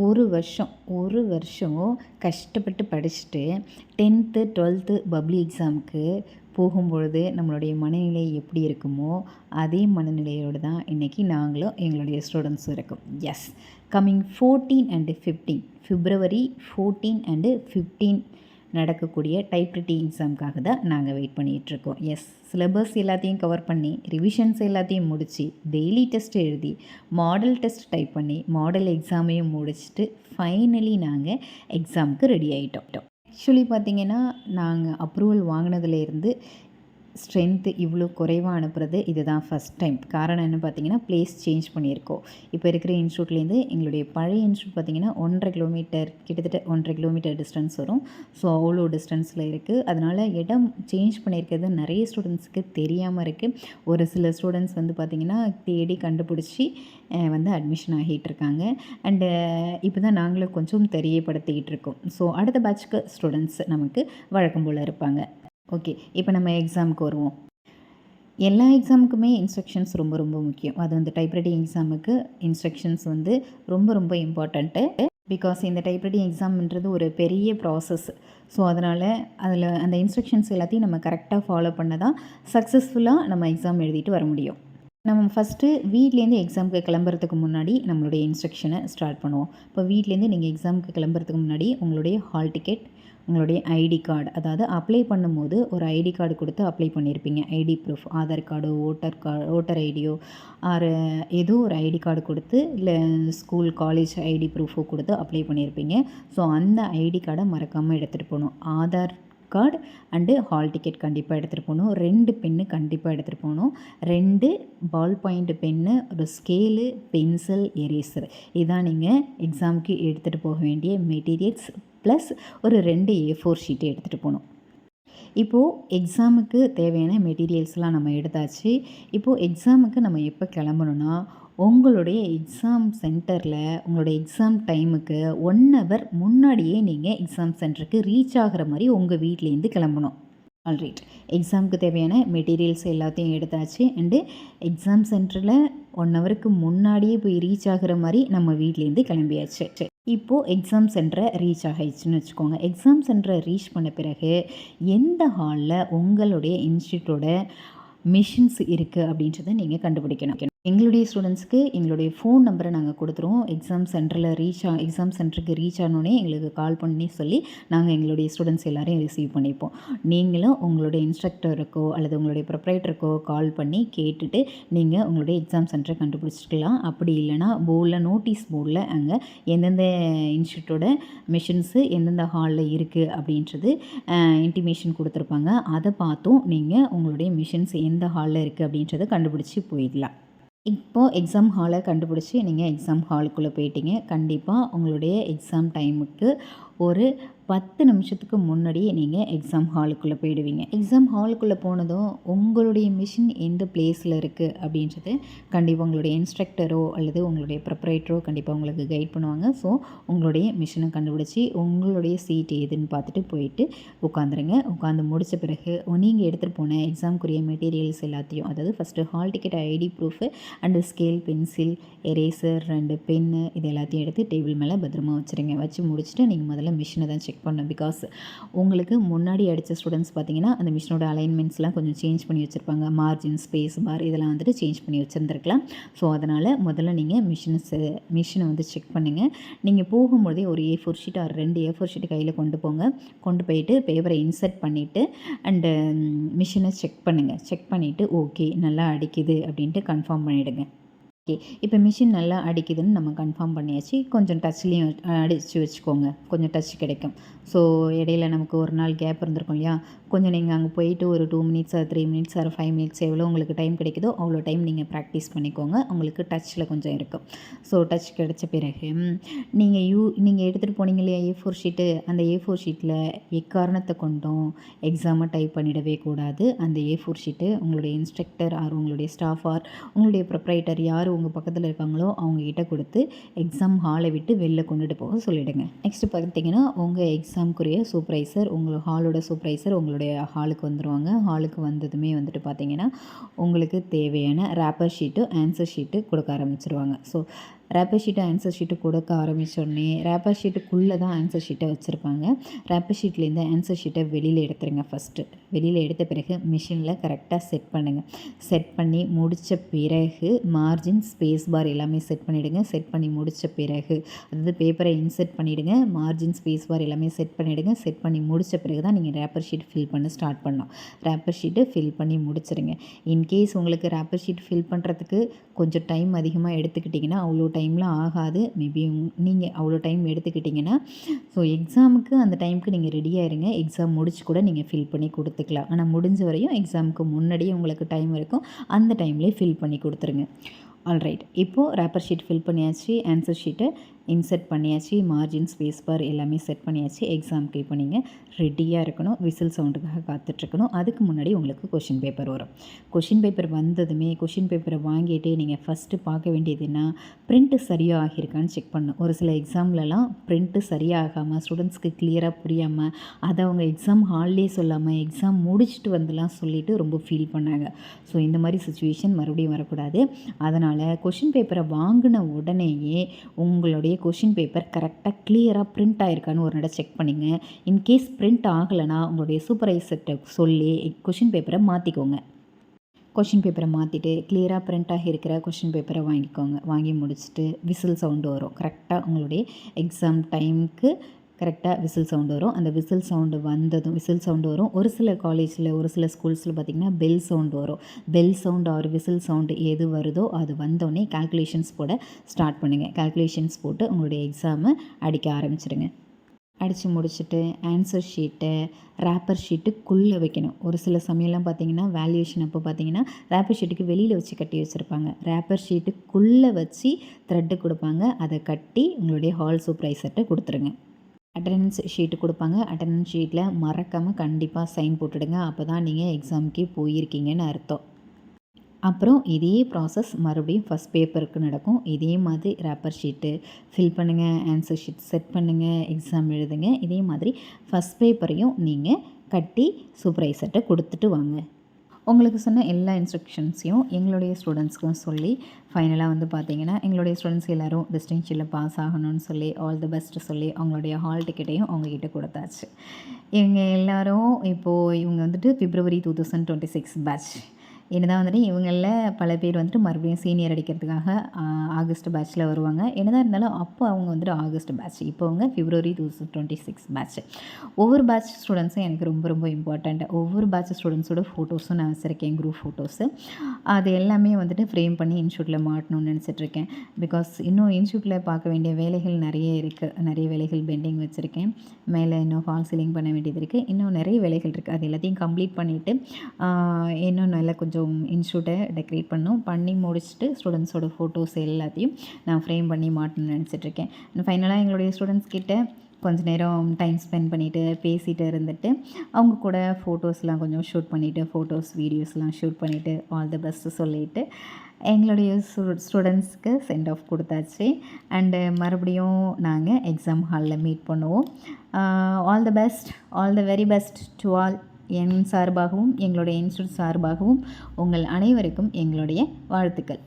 ஒரு வருஷம் கஷ்டப்பட்டு படிச்சுட்டு 10th 12th பப்ளி எக்ஸாமுக்கு போகும்பொழுது நம்மளுடைய மனநிலை எப்படி இருக்குமோ அதே மனநிலையோடு தான் இன்றைக்கி நாங்களும் எங்களுடைய ஸ்டூடெண்ட்ஸும் இருக்கோம். Yes, coming 14 and 15 February 14 and 15 நடக்கக்கூடிய டைப்ரைட்டிங் எக்ஸாமுக்காக தான் நாங்கள் வெயிட் பண்ணிகிட்ருக்கோம். எஸ், சிலபஸ் எல்லாத்தையும் கவர் பண்ணி ரிவிஷன்ஸ் எல்லாத்தையும் முடித்து டெய்லி டெஸ்ட் எழுதி மாடல் டெஸ்ட் டைப் பண்ணி மாடல் எக்ஸாமையும் முடிச்சுட்டு ஃபைனலி நாங்கள் எக்ஸாமுக்கு ரெடி ஆகிட்டோம். ஆக்சுவலி பார்த்திங்கன்னா நாங்கள் அப்ரூவல் வாங்கினதுலேருந்து ஸ்ட்ரென்த்து இவ்வளோ குறைவாக அனுப்புறது இதுதான் ஃபஸ்ட் டைம். காரணம் என்ன பார்த்திங்கன்னா, ப்ளேஸ் சேஞ்ச் பண்ணியிருக்கோம். இப்போ இருக்கிற இன்ஸ்டியூட்லேருந்து எங்களுடைய பழைய இன்ஸ்டியூட் பார்த்திங்கன்னா 1.5 கிலோமீட்டர், கிட்டத்தட்ட 1.5 கிலோமீட்டர் டிஸ்டன்ஸ் வரும். ஸோ அவ்வளோ டிஸ்டன்ஸில் இருக்குது. அதனால் இடம் சேஞ்ச் பண்ணியிருக்கிறது நிறைய ஸ்டூடெண்ட்ஸுக்கு தெரியாமல் இருக்குது. ஒரு சில ஸ்டூடெண்ட்ஸ் வந்து பார்த்திங்கன்னா தேடி கண்டுபிடிச்சி வந்து அட்மிஷன் ஆகிட்டு இருக்காங்க. அண்டு இப்போ தான் நாங்களும் கொஞ்சம் தெரியப்படுத்திக்கிட்டு இருக்கோம். ஸோ அடுத்த பேட்ச்க்கு ஸ்டூடெண்ட்ஸ் நமக்கு வழக்கம் போல் இருப்பாங்க. ஓகே, இப்போ நம்ம எக்ஸாமுக்கு வருவோம். எல்லா எக்ஸாமுக்குமே இன்ஸ்ட்ரக்ஷன்ஸ் ரொம்ப ரொம்ப முக்கியம். அது வந்து டைப்ரைட்டிங் எக்ஸாமுக்கு இன்ஸ்ட்ரக்ஷன்ஸ் வந்து ரொம்ப ரொம்ப இம்பார்ட்டண்ட்டு. பிகாஸ் இந்த டைப்ரைட்டிங் எக்ஸாம்ன்றது ஒரு பெரிய ப்ராசஸ். ஸோ அதனால் அதில் அந்த இன்ஸ்ட்ரக்ஷன்ஸ் எல்லாத்தையும் நம்ம கரெக்டாக ஃபாலோ பண்ண தான் சக்ஸஸ்ஃபுல்லாக நம்ம எக்ஸாம் எழுதிட்டு வர முடியும். நம்ம ஃபஸ்ட்டு வீட்லேருந்து எக்ஸாமுக்கு கிளம்புறதுக்கு முன்னாடி நம்மளுடைய இன்ஸ்ட்ரக்ஷனை ஸ்டார்ட் பண்ணுவோம். இப்போ வீட்லேருந்து நீங்கள் எக்ஸாமுக்கு கிளம்புறதுக்கு முன்னாடி உங்களுடைய ஹால் டிக்கெட், உங்களுடைய ஐடி கார்டு, அதாவது அப்ளை பண்ணும்போது ஒரு ஐடி கார்டு கொடுத்து அப்ளை பண்ணியிருப்பீங்க. ஐடி ப்ரூஃப், ஆதார் கார்டோ ஓட்டர் ஐடியோ ஆர் ஏதோ ஒரு ஐடி கார்டு கொடுத்து, இல்லை ஸ்கூல் காலேஜ் ஐடி ப்ரூஃபோ கொடுத்து அப்ளை பண்ணியிருப்பீங்க. ஸோ அந்த ஐடி கார்டை மறக்காமல் எடுத்துகிட்டு போகணும். Aadhaar card and hall ticket கண்டிப்பாக எடுத்துகிட்டு போகணும். 2 பென்னு கண்டிப்பாக எடுத்துகிட்டு போகணும். 2 பால் பாயிண்ட் பென்னு, ஒரு ஸ்கேலு, பென்சில், எரேசர், இதான் நீங்கள் எக்ஸாமுக்கு எடுத்துகிட்டு போக வேண்டிய மெட்டீரியல்ஸ். ப்ளஸ் ஒரு 2 A4 ஷீட்டு எடுத்துகிட்டு போகணும். இப்போது எக்ஸாமுக்கு தேவையான மெட்டீரியல்ஸ்லாம் நம்ம எடுத்தாச்சு. இப்போது எக்ஸாமுக்கு நம்ம எப்போ கிளம்பணுன்னா, உங்களுடைய எக்ஸாம் சென்டரில் உங்களுடைய எக்ஸாம் டைமுக்கு 1 ஹவர் முன்னாடியே நீங்கள் எக்ஸாம் சென்டருக்கு ரீச் ஆகிற மாதிரி உங்கள் வீட்லேருந்து கிளம்பணும். ஆல்ரைட், எக்ஸாமுக்கு தேவையான மெட்டீரியல்ஸ் எல்லாத்தையும் எடுத்தாச்சு. அண்டு எக்ஸாம் சென்டரில் 1 ஹவருக்கு முன்னாடியே போய் ரீச் ஆகிற மாதிரி நம்ம வீட்லேருந்து கிளம்பியாச்சு. இப்போது எக்ஸாம் சென்டரை ரீச் ஆகிடுச்சுன்னு வச்சுக்கோங்க. எக்ஸாம் சென்டரை ரீச் பண்ண பிறகு எந்த ஹாலில் உங்களுடைய இன்ஸ்டியூட்டோட மிஷின்ஸ் இருக்குது அப்படின்றத நீங்கள் கண்டுபிடிக்கணும். எங்களுடைய ஸ்டூடெண்ட்ஸ்க்கு எங்களுடைய ஃபோன் நம்பரை நாங்கள் கொடுத்துருவோம். எக்ஸாம் சென்டருக்கு ரீச் ஆனோடனே எங்களுக்கு கால் பண்ணி சொல்லி நாங்கள் எங்களுடைய ஸ்டூடெண்ட்ஸ் எல்லோரையும் ரிசீவ் பண்ணிப்போம். நீங்களும் உங்களுடைய இன்ஸ்ட்ரக்டருக்கோ அல்லது உங்களுடைய ப்ரொப்ரைட்டருக்கோ கால் பண்ணி கேட்டுட்டு நீங்கள் உங்களுடைய எக்ஸாம் சென்டரை கண்டுபிடிச்சிக்கலாம். அப்படி இல்லைனா நோட்டீஸ் போர்டில் அங்கே எந்தெந்த இன்ஸ்டியூட்டோட மிஷின்ஸு எந்தெந்த ஹாலில் இருக்குது அப்படின்றது இன்டிமேஷன் கொடுத்துருப்பாங்க. அதை பார்த்தும் நீங்கள் உங்களுடைய மிஷின்ஸ் எந்த ஹாலில் இருக்குது அப்படின்றத கண்டுபிடிச்சி போயிடலாம். இப்போது எக்ஸாம் ஹாலை கண்டுபிடிச்சி நீங்கள் எக்ஸாம் ஹாலுக்குள்ளே போயிட்டீங்க. கண்டிப்பாக உங்களுடைய எக்ஸாம் டைமுக்கு ஒரு 10 நிமிஷத்துக்கு முன்னாடியே நீங்கள் எக்ஸாம் ஹாலுக்குள்ளே போயிடுவீங்க. எக்ஸாம் ஹாலுக்குள்ளே போனதும் உங்களுடைய மிஷின் எந்த பிளேஸில் இருக்குது அப்படின்றது கண்டிப்பாக உங்களுடைய இன்ஸ்ட்ரக்டரோ அல்லது உங்களுடைய ப்ரொப்ரைட்டரோ கண்டிப்பாக உங்களுக்கு கைட் பண்ணுவாங்க. ஸோ உங்களுடைய மிஷினை கண்டுபிடிச்சி உங்களுடைய சீட் எதுன்னு பார்த்துட்டு போயிட்டு உட்காந்துருங்க. உட்காந்து முடித்த பிறகு நீங்கள் எடுத்துகிட்டு போன எக்ஸாமுக்குரிய மெட்டீரியல்ஸ் எல்லாத்தையும், அதாவது first hall ticket, ID proof and scale, pencil, eraser, 2 pen, இது எல்லாத்தையும் எடுத்து டேபிள் மேலே பத்திரமா வச்சுருங்க. வச்சு முடிச்சுட்டு நீங்கள் முதல்ல மிஷினை தான் செக் பண்ணணும். பிகாஸ் உங்களுக்கு முன்னாடி அடித்த ஸ்டூடெண்ட்ஸ் பார்த்திங்கன்னா அந்த மிஷினோட அலைன்மெண்ட்ஸ்லாம் கொஞ்சம் சேஞ்ச் பண்ணி வச்சுருப்பாங்க. மார்ஜின், ஸ்பேஸ் பார் இதெல்லாம் வந்துட்டு சேஞ்ச் பண்ணி வச்சுருந்துருக்கலாம். ஸோ அதனால் முதல்ல நீங்கள் மிஷினை வந்து செக் பண்ணுங்கள். நீங்கள் போகும்போதே ஒரு A4 sheet R 2 A4 sheet கையில் கொண்டு போங்க. கொண்டு போயிட்டு பேப்பரை இன்சர்ட் பண்ணிவிட்டு அண்டு மிஷினை செக் பண்ணுங்கள். செக் பண்ணிவிட்டு ஓகே நல்லா அடிக்குது அப்படின்ட்டு கன்ஃபார்ம் பண்ணிவிடுங்க. ஓகே, இப்போ மிஷின் நல்லா அடிக்குதுன்னு நம்ம கன்ஃபார்ம் பண்ணியாச்சு. கொஞ்சம் டச்லேயும் அடித்து வச்சுக்கோங்க, கொஞ்சம் டச் கிடைக்கும். ஸோ இடையில நமக்கு ஒரு நாள் கேப் இருந்திருக்கும் இல்லையா, கொஞ்சம் நீங்கள் அங்கே போயிட்டு ஒரு 2 minutes R 3 minutes R 5 minutes எவ்வளோ உங்களுக்கு டைம் கிடைக்குதோ அவ்வளோ டைம் நீங்கள் ப்ராக்டிஸ் பண்ணிக்கோங்க. உங்களுக்கு டச்சில் கொஞ்சம் இருக்கும். ஸோ டச் கிடைச்ச பிறகு நீங்கள் எடுத்துகிட்டு போனீங்க இல்லையா A4 ஷீட்டு, அந்த A4 ஷீட்டில் எக்காரணத்தை கொண்டும் எக்ஸாமை டைப் பண்ணிடவே கூடாது. அந்த A4 ஷீட்டு உங்களுடைய இன்ஸ்ட்ரக்டர் ஆர் உங்களுடைய ஸ்டாஃப் ஆர் உங்களுடைய ப்ரொப்ரைட்டர் யார் உங்கள் பக்கத்தில் இருக்காங்களோ அவங்ககிட்ட கொடுத்து எக்ஸாம் ஹாலை விட்டு வெளில கொண்டுட்டு போக சொல்லிவிடுங்க. நெக்ஸ்ட்டு பார்த்திங்கன்னா உங்கள் எக்ஸாமுக்குரிய சூப்பர்வைசர், உங்கள் ஹாலோட சூப்பர்வைசர் உங்களுடைய ஹாலுக்கு வந்துடுவாங்க. ஹாலுக்கு வந்ததுமே வந்துட்டு பார்த்திங்கன்னா உங்களுக்கு தேவையான ரேப்பர் ஷீட்டு, ஆன்சர் ஷீட்டு கொடுக்க ஆரம்பிச்சிருவாங்க. So rapper sheet answer sheet கொடுக்க ஆரம்பித்தோடனே ரேப்பர் ஷீட்டுக்குள்ளே தான் ஆன்சர் ஷீட்டை வச்சுருப்பாங்க. ரேப்பர் ஷீட்லேருந்து ஆன்சர் ஷீட்டை வெளியில் எடுத்துருங்க. ஃபஸ்ட்டு வெளியில் எடுத்த பிறகு மிஷினில் கரெக்டாக செட் பண்ணுங்கள். செட் பண்ணி முடித்த பிறகு மார்ஜின் ஸ்பேஸ் பார் எல்லாமே செட் பண்ணிவிடுங்க. செட் பண்ணி முடித்த பிறகு அதாவது பேப்பரை இன்செர்ட் பண்ணிவிடுங்க. மார்ஜின் ஸ்பேஸ் பார் எல்லாமே செட் பண்ணிவிடுங்க. செட் பண்ணி முடித்த பிறகு தான் நீங்கள் ரேப்பர் ஷீட் ஃபில் பண்ண ஸ்டார்ட் பண்ணணும். ரேப்பர் ஷீட்டு ஃபில் பண்ணி முடிச்சிருங்க. இன்கேஸ் உங்களுக்கு ரேப்பர் ஷீட் ஃபில் பண்ணுறதுக்கு கொஞ்சம் டைம் அதிகமாக எடுத்துக்கிட்டிங்கன்னா அவ்வளோ டைம்லாம் ஆகாது. மேபி நீங்கள் அவ்வளோ டைம் எடுத்துக்கிட்டிங்கன்னா ஸோ எக்ஸாமுக்கு அந்த டைமுக்கு நீங்கள் ரெடியாக இருங்க. எக்ஸாம் முடிச்சு கூட நீங்கள் ஃபில் பண்ணி கொடுத்துக்கலாம். ஆனால் முடிஞ்ச வரையும் எக்ஸாமுக்கு முன்னாடியே உங்களுக்கு டைம் இருக்கும். அந்த டைம்லேயே ஃபில் பண்ணி கொடுத்துருங்க. ஆல்ரைட், இப்போது ரேப்பர் ஷீட் ஃபில் பண்ணியாச்சு. ஆன்சர் ஷீட்டை இன்செர்ட் பண்ணியாச்சு. மார்ஜின் ஸ்பேஸ் பார் எல்லாமே செட் பண்ணியாச்சு. எக்ஸாமுக்கு இப்போ நீங்கள் ரெடியாக இருக்கணும். விசில் சவுண்டுக்காக காத்துட்ருக்கணும். அதுக்கு முன்னாடி உங்களுக்கு கொஷின் பேப்பர் வரும். கொஷின் பேப்பர் வந்ததுமே கொஷின் பேப்பரை வாங்கிட்டு நீங்கள் ஃபஸ்ட்டு பார்க்க வேண்டியது என்ன, பிரிண்ட்டு சரியாக ஆகியிருக்கான்னு செக் பண்ணணும். ஒரு சில எக்ஸாம்லலாம் பிரிண்ட்டு சரியாகாமல் ஸ்டூடெண்ட்ஸ்க்கு கிளியராக புரியாமல் அதை அவங்க எக்ஸாம் ஹால்லே சொல்லாமல் எக்ஸாம் முடிச்சுட்டு வந்துலாம் சொல்லிவிட்டு ரொம்ப ஃபீல் பண்ணாங்க. ஸோ இந்த மாதிரி சுச்சுவேஷன் மறுபடியும் வரக்கூடாது. அதனால் கொஷின் பேப்பரை வாங்கின உடனேயே உங்களுடைய கொஷின் பேப்பர் கரெக்டாக கிளியராக பிரிண்ட் ஆகிருக்கான்னு ஒரு நட செக் பண்ணிங்க. இன்கேஸ் பிரிண்ட் ஆகலைன்னா உங்களுடைய சூப்பர்வைசர்கிட்ட சொல்லி கொஷின் பேப்பரை மாற்றிக்கோங்க. கொஷின் பேப்பரை மாற்றிட்டு கிளியராக பிரிண்ட் ஆகியிருக்கிற கொஷின் பேப்பரை வாங்கிக்கோங்க. வாங்கி முடிச்சுட்டு விசில் சவுண்டு வரும். கரெக்டாக உங்களுடைய எக்ஸாம் டைமுக்கு கரெக்டாக விசில் சவுண்டு வரும். அந்த விசில் சவுண்டு வந்ததும் விசில் சவுண்டு வரும். ஒரு சில காலேஜில் ஒரு சில ஸ்கூல்ஸில் பார்த்திங்கன்னா பெல் சவுண்டு வரும். Bell sound or whistle sound எது வருதோ அது வந்தோடனே கால்குலேஷன்ஸ் போட ஸ்டார்ட் பண்ணுங்கள். கால்குலேஷன்ஸ் போட்டு உங்களுடைய எக்ஸாமை அடிக்க ஆரம்பிச்சிடுங்க. அடித்து முடிச்சுட்டு ஆன்சர் ஷீட்டை ரேப்பர் ஷீட்டுக்குள்ளே வைக்கணும். ஒரு சில சமயம்லாம் பார்த்திங்கன்னா வேல்யூவேஷன் அப்போ பார்த்திங்கன்னா ரேப்பர் ஷீட்டுக்கு வெளியில் வச்சு கட்டி வச்சுருப்பாங்க. ரேப்பர் ஷீட்டுக்குள்ளே வச்சு த்ரெட்டு கொடுப்பாங்க. அதை கட்டி உங்களுடைய ஹால் சூப்பர்வைசர்கிட்ட கொடுத்துருங்க. அட்டெண்டன்ஸ் ஷீட்டு கொடுப்பாங்க. அட்டெண்டன்ஸ் ஷீட்டில் மறக்காமல் கண்டிப்பாக சைன் போட்டுடுங்க. அப்போ தான் நீங்கள் எக்ஸாமுக்கே போயிருக்கீங்கன்னு அர்த்தம். அப்புறம் இதே ப்ராசஸ் மறுபடியும் ஃபஸ்ட் பேப்பருக்கு நடக்கும். இதே மாதிரி ரேப்பர் ஷீட்டு ஃபில் பண்ணுங்கள். ஆன்சர் ஷீட் செட் பண்ணுங்கள். எக்ஸாம் எழுதுங்க. இதே மாதிரி ஃபஸ்ட் பேப்பரையும் நீங்கள் கட்டி சூப்பர்வைசர்கிட்ட கொடுத்துட்டு வாங்க. உங்களுக்கு சொன்ன எல்லா இன்ஸ்ட்ரக்ஷன்ஸையும் எங்களுடைய ஸ்டூடெண்ட்ஸ்க்கும் சொல்லி ஃபைனலாக வந்து பார்த்திங்கன்னா எங்களுடைய ஸ்டூடெண்ட்ஸ் எல்லோரும் டிஸ்டிங்ஷனில் பாஸ் ஆகணும்னு சொல்லி ஆல் தி பெஸ்ட்டு சொல்லி அவங்களுடைய ஹால் டிக்கெட்டையும் அவங்கக்கிட்ட கொடுத்தாச்சு. இவங்க எல்லோரும் இப்போது இவங்க வந்துட்டு February 2026 பேட்ச். என்னதான் வந்துட்டு இவங்களில் பல பேர் வந்துட்டு மறுபடியும் சீனியர் அடிக்கிறதுக்காக ஆகஸ்ட் பேட்சில் வருவாங்க. என்னதான் இருந்தாலும் அப்போ அவங்க வந்துட்டு ஆகஸ்ட் பேட்ச், இப்போ அவங்க February 2026 பேட்ச். ஒவ்வொரு பேட்ச் ஸ்டூடெண்ட்ஸும் எனக்கு ரொம்ப ரொம்ப இம்பார்ட்டண்ட். ஒவ்வொரு பேட்ச் ஸ்டூடெண்ட்ஸோட ஃபோட்டோஸும் நான் வச்சுருக்கேன், குரூப் ஃபோட்டோஸு. அது எல்லாமே வந்துட்டு ஃப்ரேம் பண்ணி இன்ஸ்டியூட்டில் மாட்டணும்னு நினச்சிட்ருக்கேன். பிகாஸ் இன்னும் இன்ஸ்டியூட்டில் பார்க்க வேண்டிய வேலைகள் நிறைய இருக்குது. நிறைய வேலைகள் பெண்டிங் வச்சுருக்கேன். மேலே இன்னும் ஃபால் சீலிங் பண்ண வேண்டியது இருக்குது. இன்னும் நிறைய வேலைகள் இருக்குது. அது எல்லாத்தையும் கம்ப்ளீட் பண்ணிவிட்டு இன்னும் நல்லா கொஞ்சம் இன்ஸ்டியூட்டை டெக்கரேட் பண்ணி முடிச்சுட்டு ஸ்டூடெண்ட்ஸோட ஃபோட்டோஸ் எல்லாத்தையும் நான் ஃப்ரேம் பண்ணி மாட்டணும்னு நினச்சிட்ருக்கேன். ஃபைனலாக எங்களுடைய ஸ்டூடெண்ட்ஸ் கிட்ட கொஞ்சம் நேரம் டைம் ஸ்பெண்ட் பண்ணிவிட்டு பேசிகிட்டு இருந்துட்டு அவங்க கூட ஃபோட்டோஸ்லாம் கொஞ்சம் ஷூட் பண்ணிவிட்டு ஃபோட்டோஸ் வீடியோஸ்லாம் ஷூட் பண்ணிவிட்டு ஆல் தி பெஸ்ட்டு சொல்லிவிட்டு எங்களுடைய ஸ்டூடெண்ட்ஸ்க்கு சென்ட் ஆஃப் கொடுத்தாச்சு. அண்டு மறுபடியும் நாங்கள் எக்ஸாம் ஹாலில் மீட் பண்ணுவோம். All the best, all the very best to all. என் சார்பாகவும் எங்களுடைய இன்ஸ்டியூட் சார்பாகவும் உங்கள் அனைவருக்கும் எங்களுடைய வாழ்த்துக்கள்.